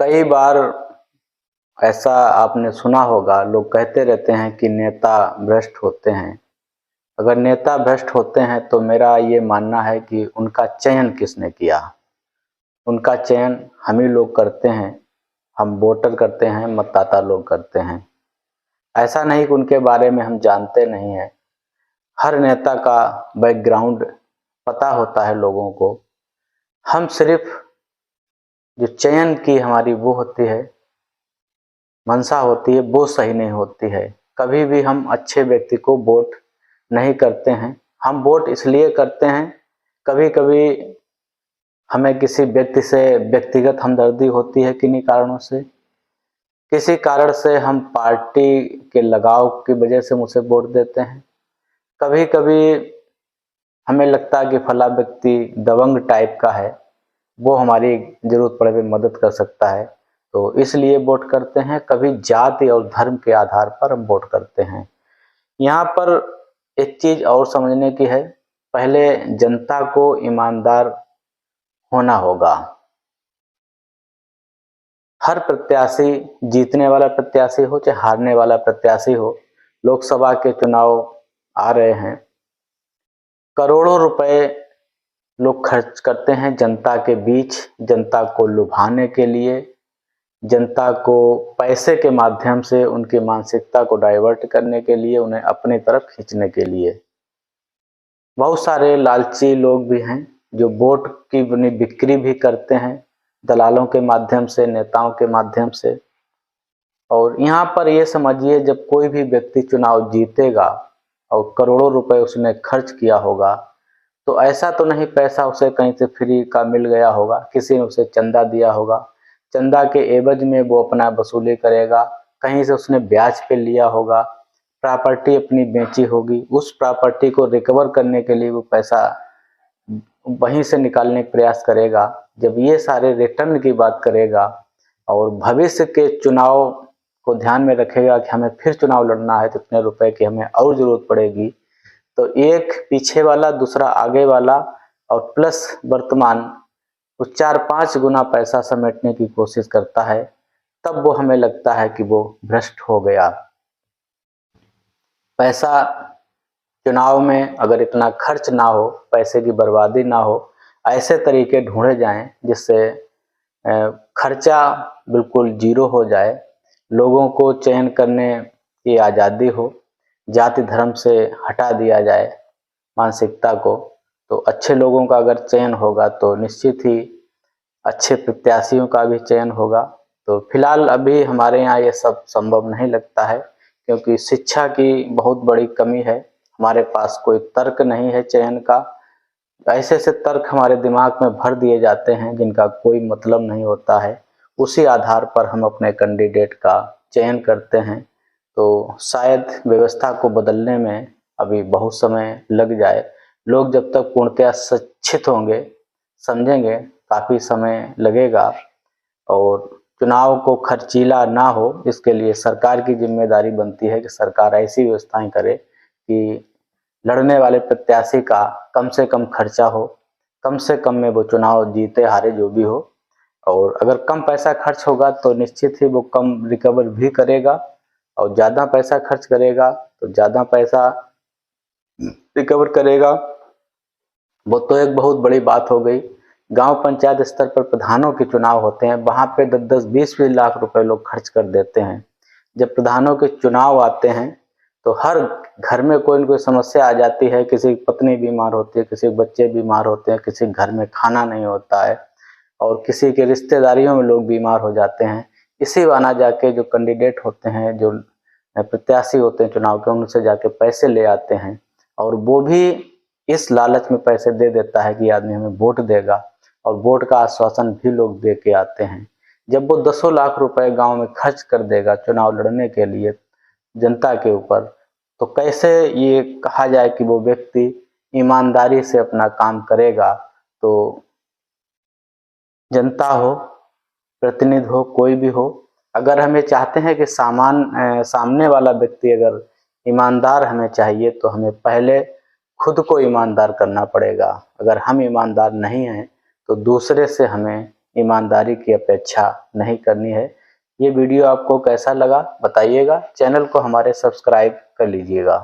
कई बार ऐसा आपने सुना होगा, लोग कहते रहते हैं कि नेता भ्रष्ट होते हैं। अगर नेता भ्रष्ट होते हैं तो मेरा ये मानना है कि उनका चयन किसने किया? उनका चयन हम ही लोग करते हैं, हम वोटर करते हैं, मतदाता लोग करते हैं। ऐसा नहीं कि उनके बारे में हम जानते नहीं हैं। हर नेता का बैकग्राउंड पता होता है लोगों को। हम सिर्फ जो चयन की हमारी वो होती है, मंशा होती है, वो सही नहीं होती है। कभी भी हम अच्छे व्यक्ति को वोट नहीं करते हैं। हम वोट इसलिए करते हैं, कभी कभी हमें किसी व्यक्ति से व्यक्तिगत हमदर्दी होती है, किन्हीं कारणों से किसी कारण से हम पार्टी के लगाव की वजह से उसे वोट देते हैं। कभी कभी हमें लगता है कि फला व्यक्ति दबंग टाइप का है, वो हमारी जरूरत पड़े पे मदद कर सकता है, तो इसलिए वोट करते हैं। कभी जाति और धर्म के आधार पर हम वोट करते हैं। यहाँ पर एक चीज और समझने की है, पहले जनता को ईमानदार होना होगा। हर प्रत्याशी, जीतने वाला प्रत्याशी हो चाहे हारने वाला प्रत्याशी हो, लोकसभा के चुनाव आ रहे हैं, करोड़ों रुपए लोग खर्च करते हैं जनता के बीच, जनता को लुभाने के लिए, जनता को पैसे के माध्यम से उनकी मानसिकता को डाइवर्ट करने के लिए, उन्हें अपनी तरफ खींचने के लिए। बहुत सारे लालची लोग भी हैं जो वोट की अपनी बिक्री भी करते हैं दलालों के माध्यम से, नेताओं के माध्यम से। और यहाँ पर ये समझिए, जब कोई भी व्यक्ति चुनाव जीतेगा और करोड़ों रुपए उसने खर्च किया होगा, तो ऐसा तो नहीं पैसा उसे कहीं से फ्री का मिल गया होगा, किसी ने उसे चंदा दिया होगा, चंदा के एवज में वो अपना वसूली करेगा, कहीं से उसने ब्याज पे लिया होगा, प्रॉपर्टी अपनी बेची होगी, उस प्रॉपर्टी को रिकवर करने के लिए वो पैसा वहीं से निकालने का प्रयास करेगा। जब ये सारे रिटर्न की बात करेगा और भविष्य के चुनाव को ध्यान में रखेगा कि हमें फिर चुनाव लड़ना है तो इतने रुपए की हमें और जरूरत पड़ेगी, तो एक पीछे वाला दूसरा आगे वाला और प्लस वर्तमान, वो 4-5 गुना पैसा समेटने की कोशिश करता है। तब वो हमें लगता है कि वो भ्रष्ट हो गया। पैसा चुनाव में अगर इतना खर्च ना हो, पैसे की बर्बादी ना हो, ऐसे तरीके ढूंढे जाएं जिससे खर्चा बिल्कुल जीरो हो जाए, लोगों को चयन करने की आज़ादी हो, जाति धर्म से हटा दिया जाए मानसिकता को, तो अच्छे लोगों का अगर चयन होगा तो निश्चित ही अच्छे प्रत्याशियों का भी चयन होगा। तो फिलहाल अभी हमारे यहाँ ये सब संभव नहीं लगता है, क्योंकि शिक्षा की बहुत बड़ी कमी है, हमारे पास कोई तर्क नहीं है चयन का। ऐसे ऐसे तर्क हमारे दिमाग में भर दिए जाते हैं जिनका कोई मतलब नहीं होता है, उसी आधार पर हम अपने कैंडिडेट का चयन करते हैं। तो शायद व्यवस्था को बदलने में अभी बहुत समय लग जाए। लोग जब तक पूर्णतया शिक्षित होंगे, समझेंगे, काफ़ी समय लगेगा। और चुनाव को खर्चीला ना हो, इसके लिए सरकार की जिम्मेदारी बनती है कि सरकार ऐसी व्यवस्थाएं करे कि लड़ने वाले प्रत्याशी का कम से कम खर्चा हो, कम से कम में वो चुनाव जीते हारे जो भी हो। और अगर कम पैसा खर्च होगा तो निश्चित ही वो कम रिकवर भी करेगा, और ज़्यादा पैसा खर्च करेगा तो ज़्यादा पैसा रिकवर करेगा। वो तो एक बहुत बड़ी बात हो गई। गांव पंचायत स्तर पर प्रधानों के चुनाव होते हैं, वहां पे 10-10, 20-20 लाख रुपए लोग खर्च कर देते हैं। जब प्रधानों के चुनाव आते हैं तो हर घर में कोई न कोई समस्या आ जाती है, किसी की पत्नी बीमार होती है, किसी के बच्चे बीमार होते हैं, किसी के घर में खाना नहीं होता है, और किसी के रिश्तेदारियों में लोग बीमार हो जाते हैं। इसी बहाना जाके जो कैंडिडेट होते हैं, जो प्रत्याशी होते हैं चुनाव के, उनसे जाके पैसे ले आते हैं, और वो भी इस लालच में पैसे दे देता है कि आदमी हमें वोट देगा, और वोट का आश्वासन भी लोग दे के आते हैं। जब वो 10 लाख रुपए गांव में खर्च कर देगा चुनाव लड़ने के लिए जनता के ऊपर, तो कैसे ये कहा जाए कि वो व्यक्ति ईमानदारी से अपना काम करेगा? तो जनता हो, प्रतिनिधि हो, कोई भी हो, अगर हमें चाहते हैं कि सामने वाला व्यक्ति अगर ईमानदार हमें चाहिए, तो हमें पहले खुद को ईमानदार करना पड़ेगा। अगर हम ईमानदार नहीं हैं तो दूसरे से हमें ईमानदारी की अपेक्षा नहीं करनी है। ये वीडियो आपको कैसा लगा बताइएगा। चैनल को हमारे सब्सक्राइब कर लीजिएगा।